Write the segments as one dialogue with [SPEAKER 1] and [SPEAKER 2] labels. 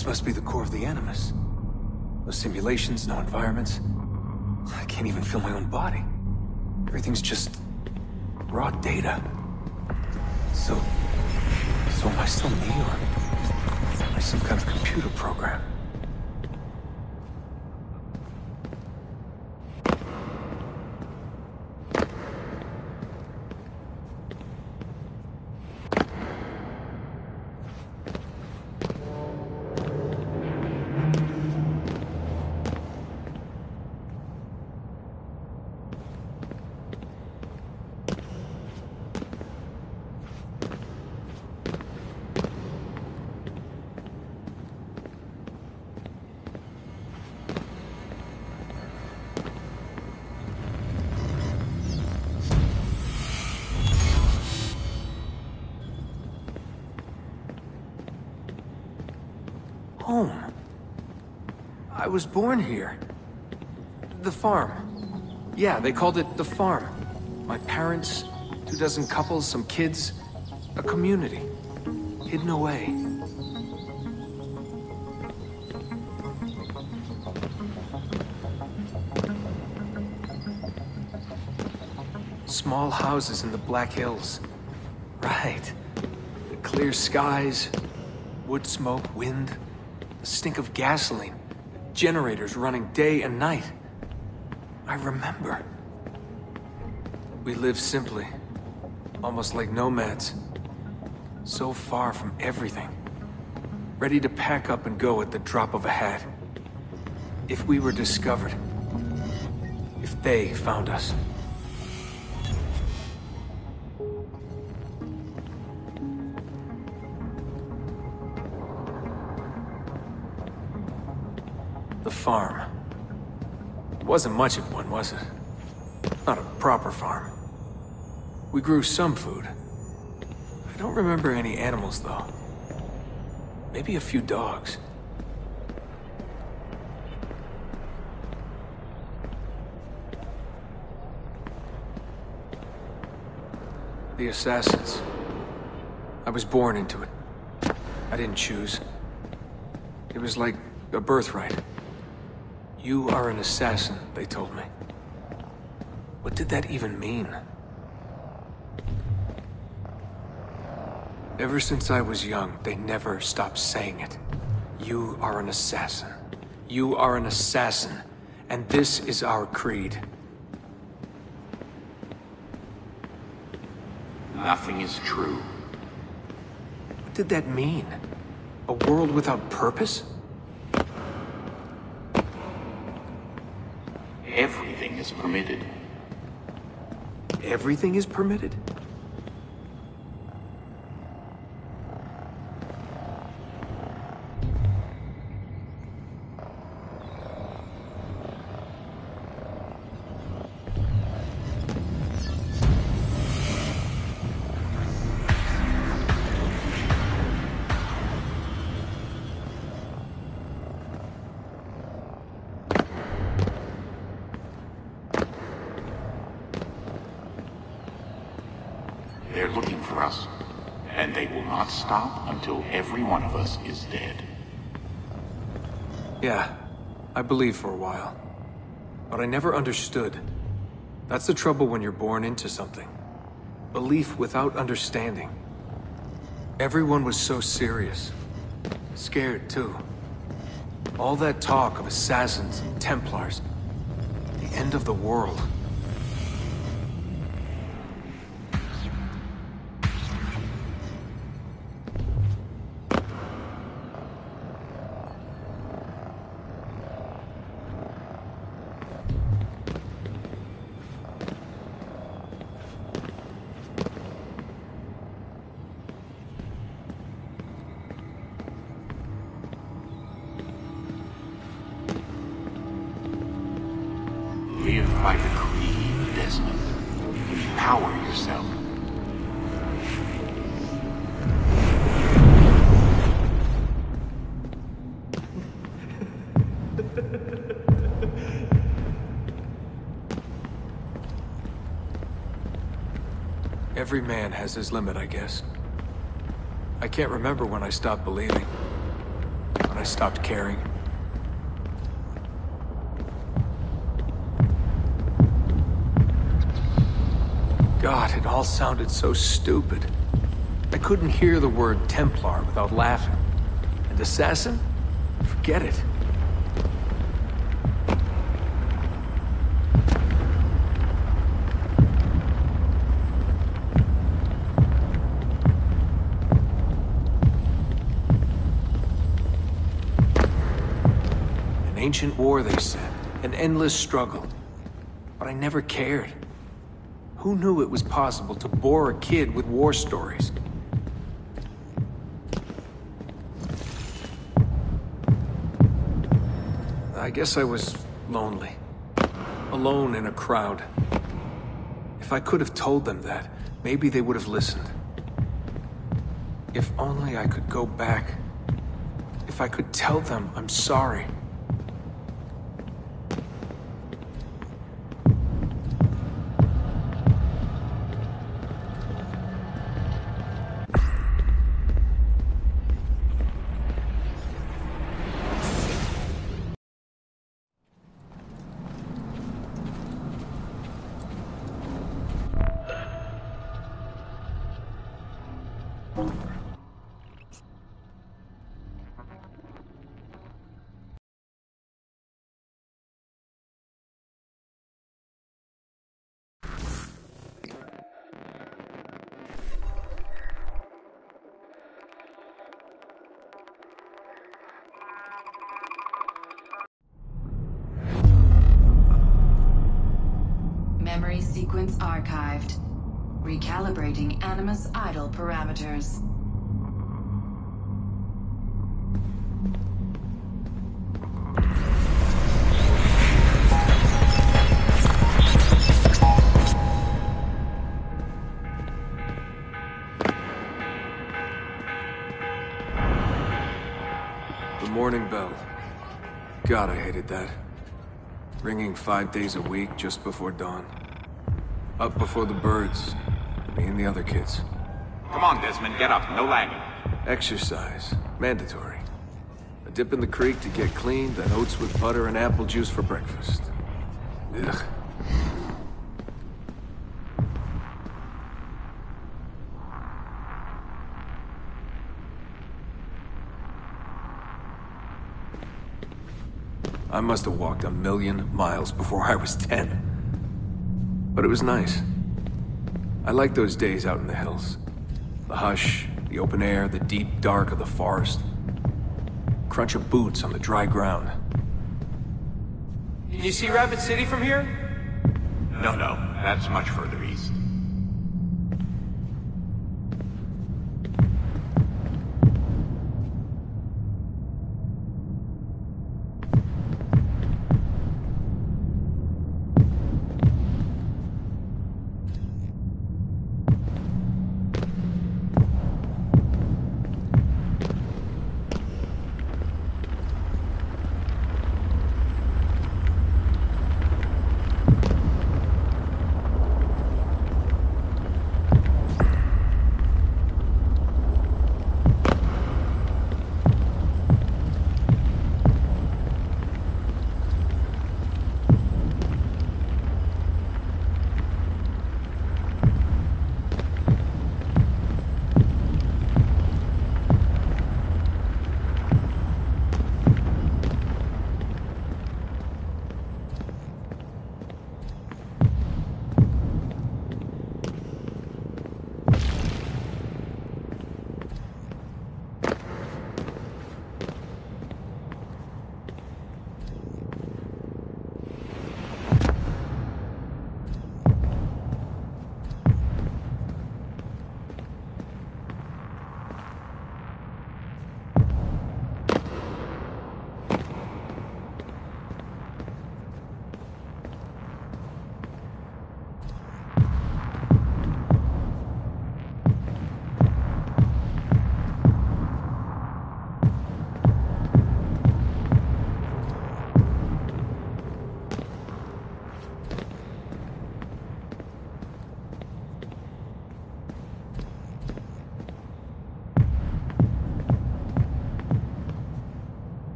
[SPEAKER 1] This must be the core of the Animus. No simulations, no environments. I can't even feel my own body. Everything's just raw data. So am I still me, or am I some kind of computer program? Home. I was born here. The farm. Yeah, they called it the farm. My parents, 24 couples, some kids, a community. Hidden away. Small houses in the Black Hills. Right. The clear skies, wood smoke, wind. The stink of gasoline, generators running day and night. I remember. We lived simply, almost like nomads. So far from everything. Ready to pack up and go at the drop of a hat. If we were discovered. If they found us. The farm. It wasn't much of one, was it? Not a proper farm. We grew some food. I don't remember any animals, though. Maybe a few dogs. The assassins. I was born into it. I didn't choose. It was like a birthright. You are an assassin, they told me. What did that even mean? Ever since I was young, they never stopped saying it. You are an assassin. You are an assassin. And this is our creed.
[SPEAKER 2] Nothing is true.
[SPEAKER 1] What did that mean? A world without purpose?
[SPEAKER 2] Everything is permitted.
[SPEAKER 1] Everything is permitted?
[SPEAKER 2] They're looking for us, and they will not stop until every one of us is dead.
[SPEAKER 1] Yeah, I believed for a while. But I never understood. That's the trouble when you're born into something. Belief without understanding. Everyone was so serious. Scared, too. All that talk of assassins and Templars. The end of the world.
[SPEAKER 2] Live by the creed, Desmond. Empower yourself.
[SPEAKER 1] Every man has his limit, I guess. I can't remember when I stopped believing. when I stopped caring. God, it all sounded so stupid. I couldn't hear the word Templar without laughing. And assassin? Forget it. An ancient war, they said. An endless struggle. But I never cared. Who knew it was possible to bore a kid with war stories? I guess I was lonely. Alone in a crowd. If I could have told them that, maybe they would have listened. If only I could go back. If I could tell them I'm sorry.
[SPEAKER 3] Memory sequence archived. Recalibrating Animus idle parameters.
[SPEAKER 1] The morning bell. God, I hated that. Ringing 5 days a week just before dawn. Up before the birds. Me and the other kids.
[SPEAKER 2] Come on, Desmond, get up. No lagging.
[SPEAKER 1] Exercise. Mandatory. A dip in the creek to get clean, then oats with butter and apple juice for breakfast. Ugh. I must have walked 1,000,000 miles before I was 10. But it was nice. I liked those days out in the hills. The hush, the open air, the deep dark of the forest. Crunch of boots on the dry ground.
[SPEAKER 4] Can you see Rapid City from here?
[SPEAKER 2] No, that's much further east.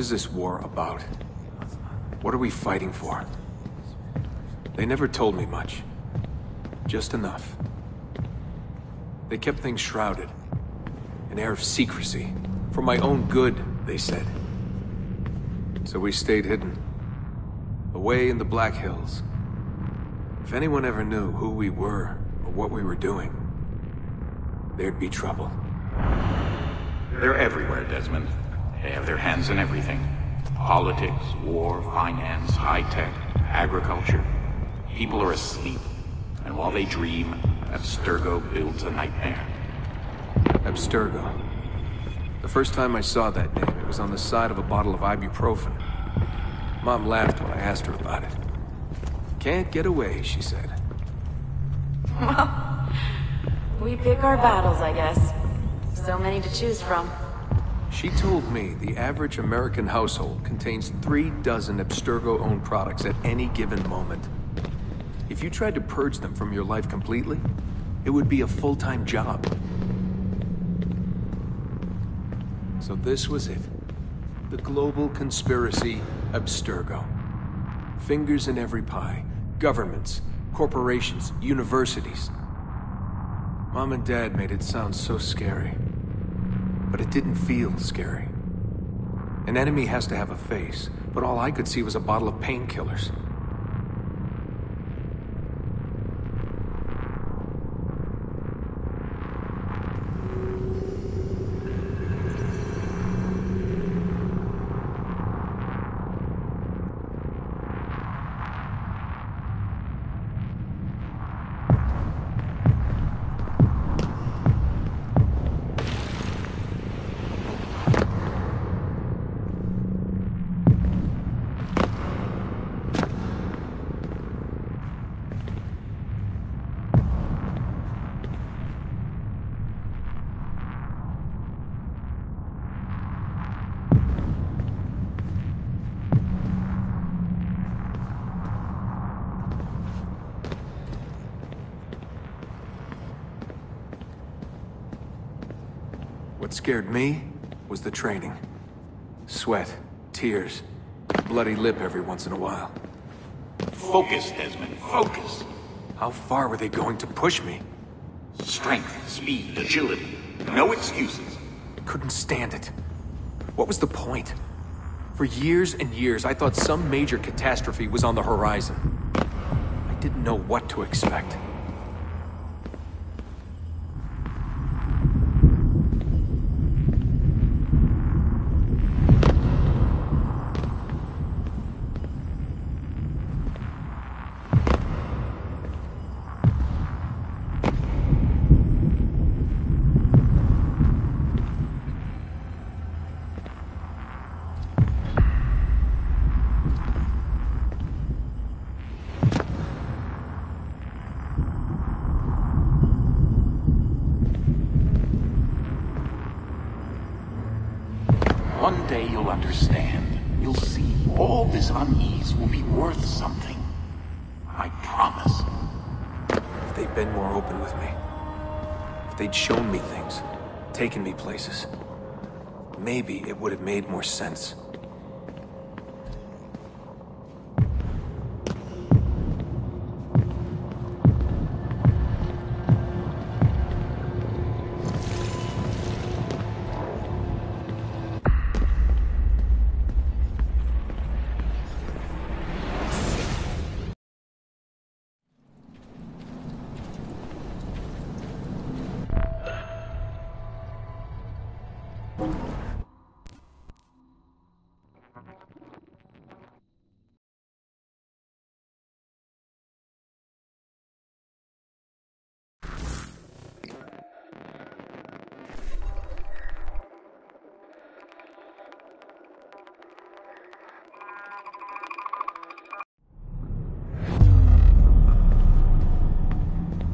[SPEAKER 1] is this war about? What are we fighting for? They never told me much. Just enough. They kept things shrouded. An air of secrecy. For my own good, they said. So we stayed hidden. Away in the Black Hills. If anyone ever knew who we were, or what we were doing, there'd be trouble.
[SPEAKER 2] They're everywhere, Desmond. They have their hands in everything. Politics, war, finance, high-tech, agriculture. People are asleep. And while they dream, Abstergo builds a nightmare.
[SPEAKER 1] Abstergo. The first time I saw that name, it was on the side of a bottle of ibuprofen. Mom laughed when I asked her about it. Can't get away, she said.
[SPEAKER 4] Well, we pick our battles, I guess. So many to choose from.
[SPEAKER 1] She told me the average American household contains 36 Abstergo-owned products at any given moment. If you tried to purge them from your life completely, it would be a full-time job. So this was it. The global conspiracy, Abstergo. Fingers in every pie. Governments, corporations, universities. Mom and Dad made it sound so scary. But it didn't feel scary. An enemy has to have a face, but all I could see was a bottle of painkillers. What scared me was the training. Sweat, tears, bloody lip every once in a while.
[SPEAKER 2] Focus, Desmond, focus!
[SPEAKER 1] How far were they going to push me?
[SPEAKER 2] Strength, speed, agility. No excuses.
[SPEAKER 1] Couldn't stand it. What was the point? For years and years, I thought some major catastrophe was on the horizon. I didn't know what to expect.
[SPEAKER 2] One day you'll understand. You'll see. All this unease will be worth something. I promise.
[SPEAKER 1] If they'd been more open with me. If they'd shown me things. Taken me places. Maybe it would have made more sense.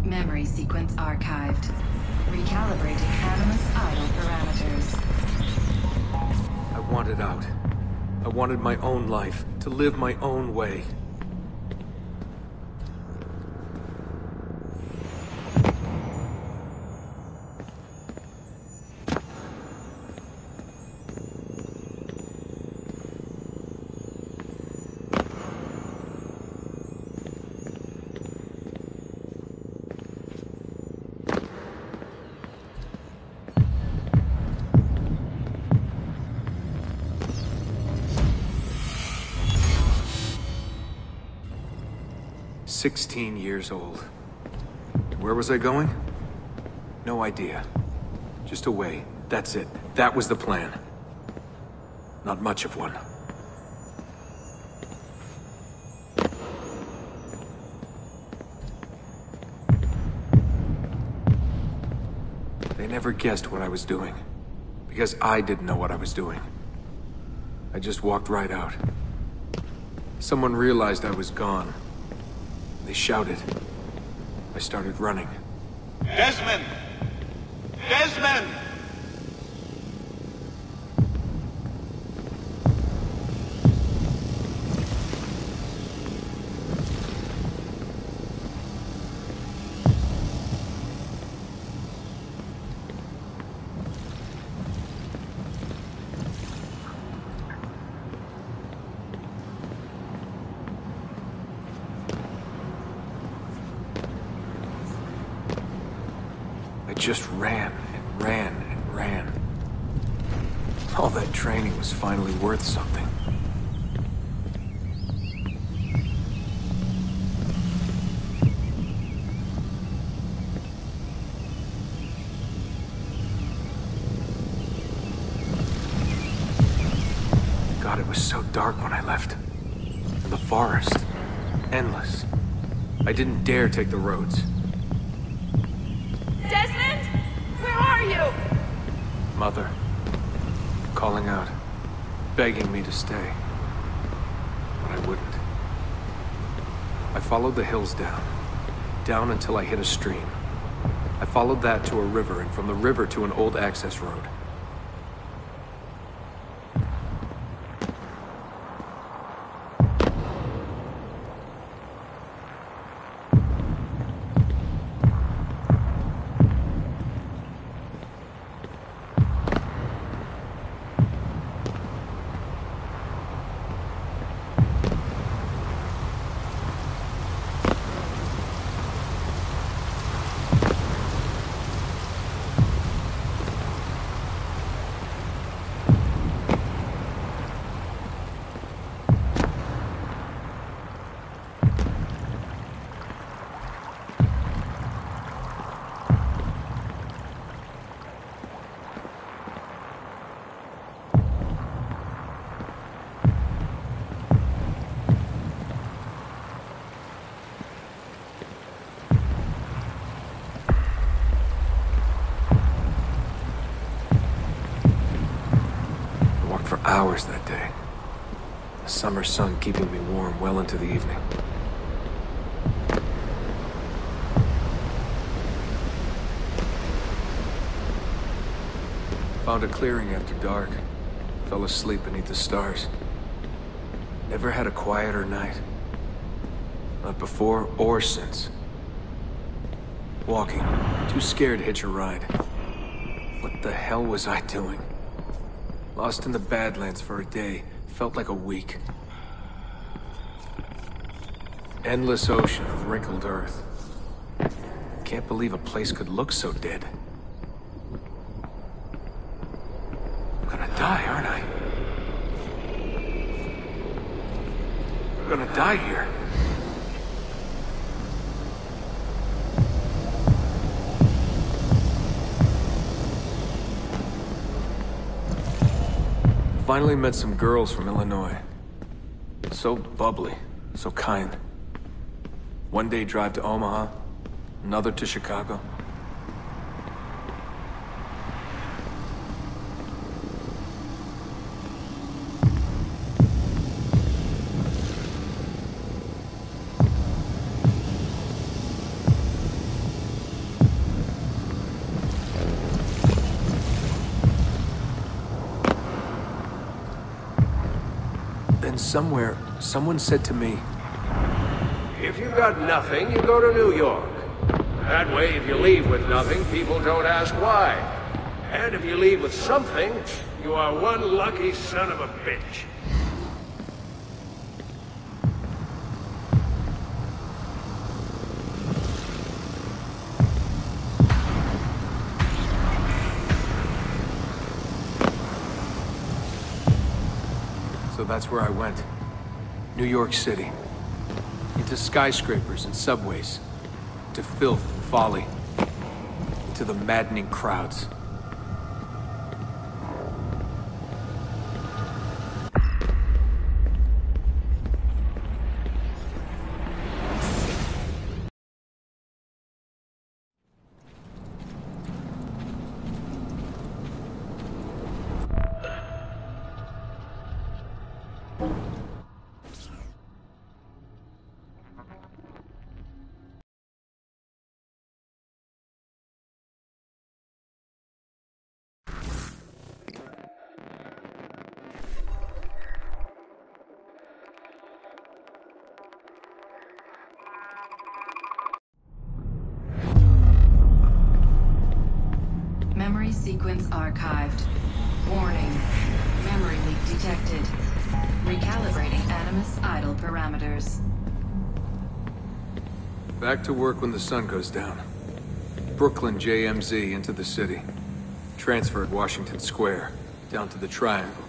[SPEAKER 3] Memory sequence archived. Recalibrating Animus idle parameters.
[SPEAKER 1] I wanted out. I wanted my own life, to live my own way. 16 years old. Where was I going? No idea. Just away. That's it. That was the plan. Not much of one. They never guessed what I was doing. Because I didn't know what I was doing. I just walked right out. Someone realized I was gone. They shouted. I started running.
[SPEAKER 2] Desmond! Desmond!
[SPEAKER 1] I just ran and ran and ran. All that training was finally worth something. God, it was so dark when I left. And the forest. Endless. I didn't dare take the roads.
[SPEAKER 4] Desmond? Where are you?
[SPEAKER 1] Mother. Calling out. Begging me to stay. But I wouldn't. I followed the hills down. Down until I hit a stream. I followed that to a river, and from the river to an old access road. For hours that day. The summer sun keeping me warm well into the evening. Found a clearing after dark. Fell asleep beneath the stars. Never had a quieter night. Not before or since. Walking. Too scared to hitch a ride. What the hell was I doing? Lost in the Badlands for a day. Felt like a week. Endless ocean of wrinkled earth. Can't believe a place could look so dead. I'm gonna die, aren't I? I'm gonna die here. Finally met some girls from Illinois. So bubbly, so kind. One day drive to Omaha, another to Chicago. Then somewhere, someone said to me,
[SPEAKER 5] If you've got nothing, you go to New York. That way, if you leave with nothing, people don't ask why. And if you leave with something, you are one lucky son of a bitch.
[SPEAKER 1] So that's where I went. New York City. You into skyscrapers and subways, to filth and folly, into the maddening crowds.
[SPEAKER 3] Memory sequence archived. Warning. Memory leak detected. Recalibrating Animus idle parameters.
[SPEAKER 1] Back to work when the sun goes down. Brooklyn JMZ into the city. Transferred Washington Square, down to the Triangle.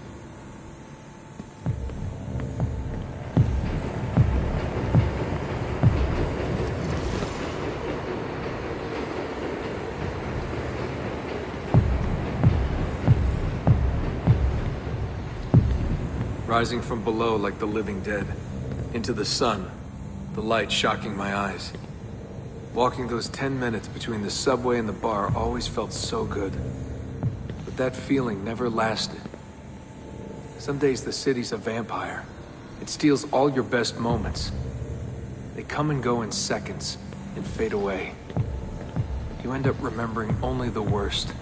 [SPEAKER 1] Rising from below like the living dead. Into the sun, the light shocking my eyes. Walking those 10 minutes between the subway and the bar always felt so good. But that feeling never lasted. Some days the city's a vampire. It steals all your best moments. They come and go in seconds and fade away. You end up remembering only the worst.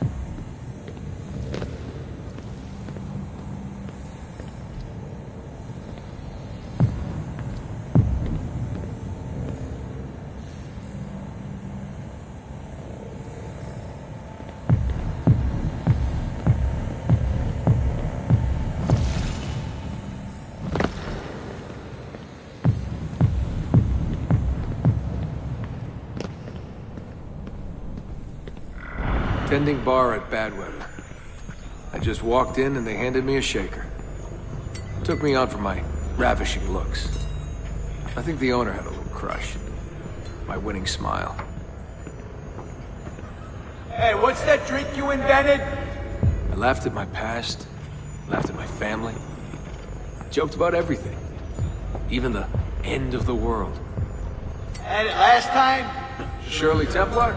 [SPEAKER 1] Tending bar at Badweather. I just walked in and they handed me a shaker. Took me on for my ravishing looks. I think the owner had a little crush. My winning smile.
[SPEAKER 6] Hey, what's that drink you invented?
[SPEAKER 1] I laughed at my past, laughed at my family, joked about everything. Even the end of the world.
[SPEAKER 6] Had it last time?
[SPEAKER 1] Shirley Templar?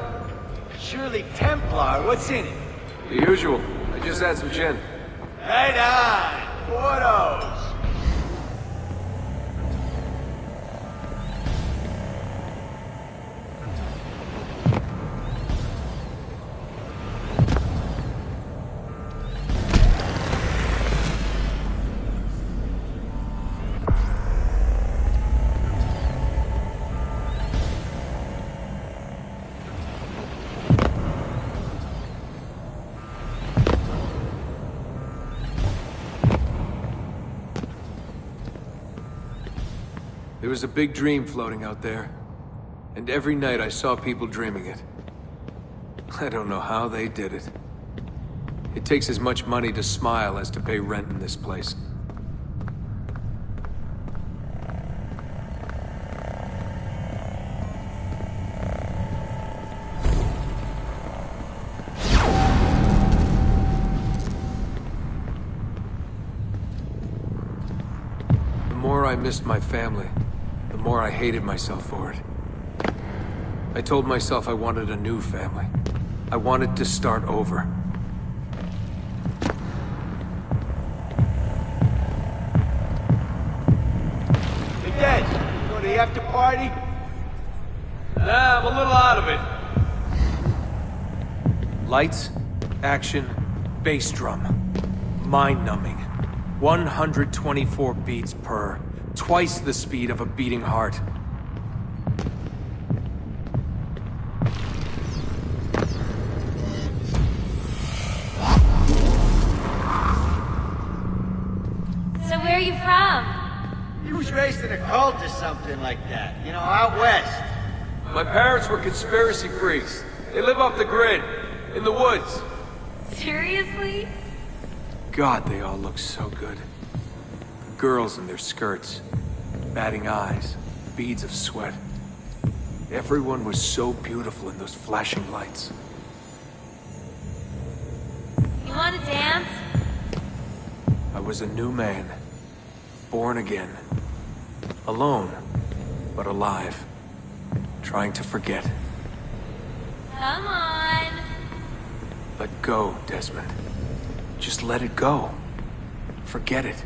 [SPEAKER 6] Shirley Templar, what's in it?
[SPEAKER 1] The usual. I just had some gin.
[SPEAKER 6] Right on. Photos.
[SPEAKER 1] There was a big dream floating out there, and every night I saw people dreaming it. I don't know how they did it. It takes as much money to smile as to pay rent in this place. The more I missed my family, the more I hated myself for it. I told myself I wanted a new family. I wanted to start over.
[SPEAKER 6] Hey, Des, you going to the after party?
[SPEAKER 5] Nah, I'm a little out of it.
[SPEAKER 1] Lights, action, bass drum. Mind-numbing. 124 beats per. Twice the speed of a beating heart.
[SPEAKER 4] So where are you from?
[SPEAKER 6] He was raised in a cult or something like that. You know, out west.
[SPEAKER 5] My parents were conspiracy freaks. They live off the grid, in the woods.
[SPEAKER 4] Seriously?
[SPEAKER 1] God, they all look so good. The girls in their skirts, batting eyes, beads of sweat. Everyone was so beautiful in those flashing lights.
[SPEAKER 4] You want to dance?
[SPEAKER 1] I was a new man, born again. Alone, but alive. Trying to forget.
[SPEAKER 4] Come on.
[SPEAKER 1] Let go, Desmond. Just let it go. Forget it.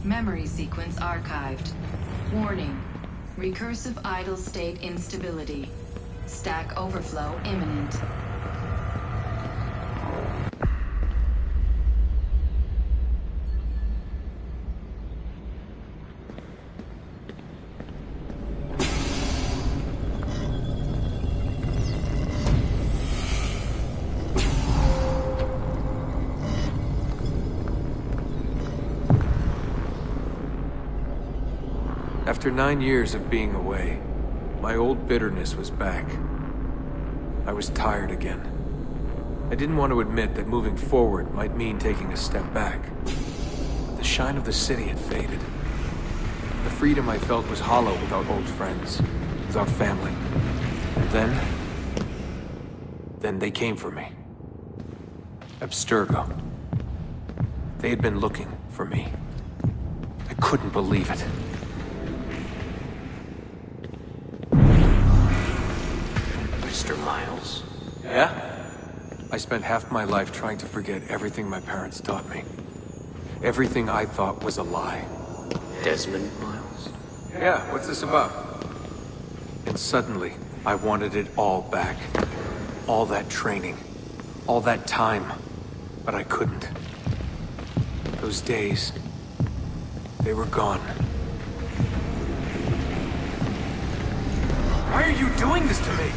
[SPEAKER 3] Memory sequence archived. Warning. Recursive idle state instability. Stack overflow imminent.
[SPEAKER 1] After 9 years of being away, my old bitterness was back. I was tired again. I didn't want to admit that moving forward might mean taking a step back. But the shine of the city had faded. The freedom I felt was hollow without old friends, without family. And then they came for me. Abstergo. They had been looking for me. I couldn't believe it.
[SPEAKER 7] Mr. Miles?
[SPEAKER 1] Yeah? I spent half my life trying to forget everything my parents taught me. Everything I thought was a lie.
[SPEAKER 7] Desmond Miles?
[SPEAKER 1] Yeah, what's this about? And suddenly, I wanted it all back. All that training. All that time. But I couldn't. Those days, they were gone. Why are you doing this to me?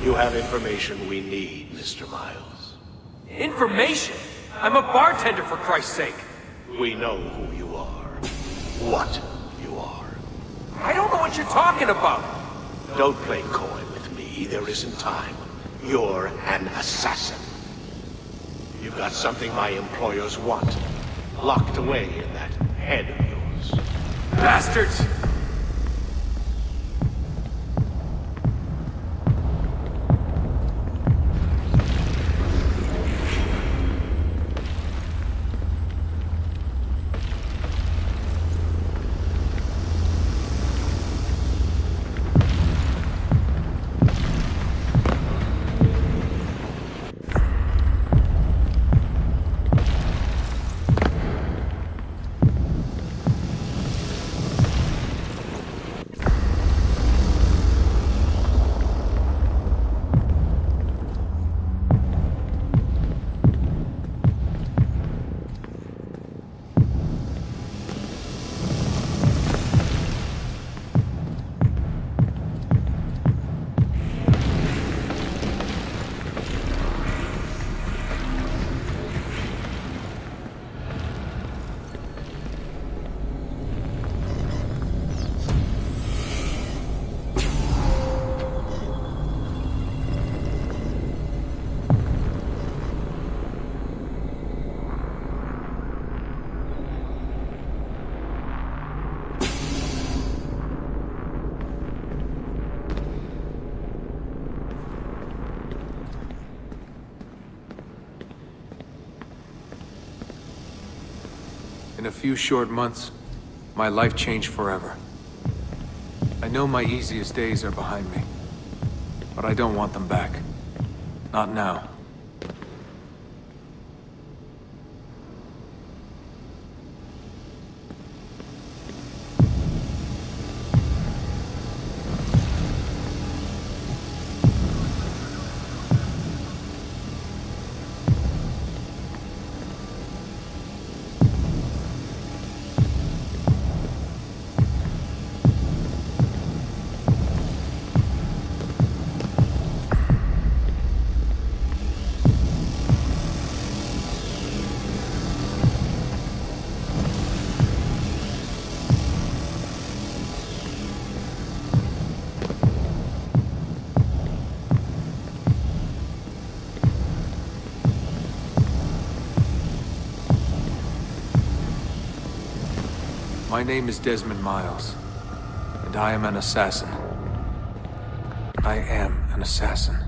[SPEAKER 5] You have information we need, Mr. Miles.
[SPEAKER 1] Information? I'm a bartender, for Christ's sake.
[SPEAKER 5] We know who you are. What you are.
[SPEAKER 1] I don't know what you're talking about.
[SPEAKER 5] Don't play coy with me. There isn't time. You're an assassin. You've got something my employers want. Locked away in that head of yours.
[SPEAKER 1] Bastards! In a few short months, my life changed forever. I know my easiest days are behind me, but I don't want them back. Not now. My name is Desmond Miles, and I am an assassin. I am an assassin.